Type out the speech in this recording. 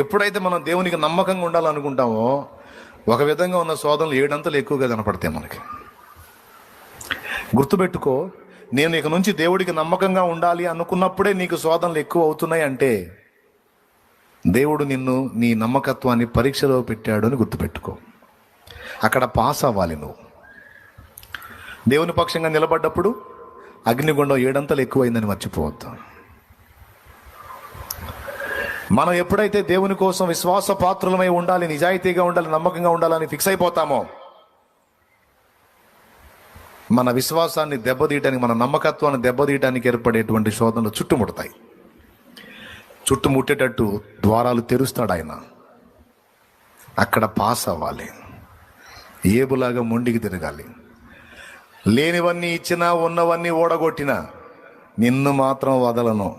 ఎప్పుడైతే మనం దేవునికి నమ్మకంగా ఉండాలనుకుంటామో ఒక విధంగా ఉన్న శోధనలు 7 అంతలు ఎక్కువగా కనపడతాయి మనకి. గుర్తుపెట్టుకో, నేను ఇక నుంచి దేవుడికి నమ్మకంగా ఉండాలి అనుకున్నప్పుడే నీకు శోధనలు ఎక్కువ అవుతున్నాయి అంటే దేవుడు నిన్ను నీ నమ్మకత్వాన్ని పరీక్షలో పెట్టాడు అని గుర్తుపెట్టుకో. అక్కడ పాస్ అవ్వాలి నువ్వు. దేవుని పక్షంగా నిలబడ్డప్పుడు అగ్నిగుండం 7 అంతలు ఎక్కువైందని మర్చిపోవద్దు. మనం ఎప్పుడైతే దేవుని కోసం విశ్వాస పాత్రులమై ఉండాలి, నిజాయితీగా ఉండాలి, నమ్మకంగా ఉండాలని ఫిక్స్ అయిపోతామో మన విశ్వాసాన్ని దెబ్బతీయడానికి, మన నమ్మకత్వాన్ని దెబ్బతీయడానికి ఏర్పడేటువంటి శోధనలు చుట్టుముడతాయి. చుట్టుముట్టేటట్టు ద్వారాలు తెరుస్తాడు ఆయన. అక్కడ పాస్ అవ్వాలి. ఏబులాగా మొండికి తిరగాలి. లేనివన్నీ ఇచ్చినా ఉన్నవన్నీ ఓడగొట్టినా నిన్ను మాత్రం వదలను.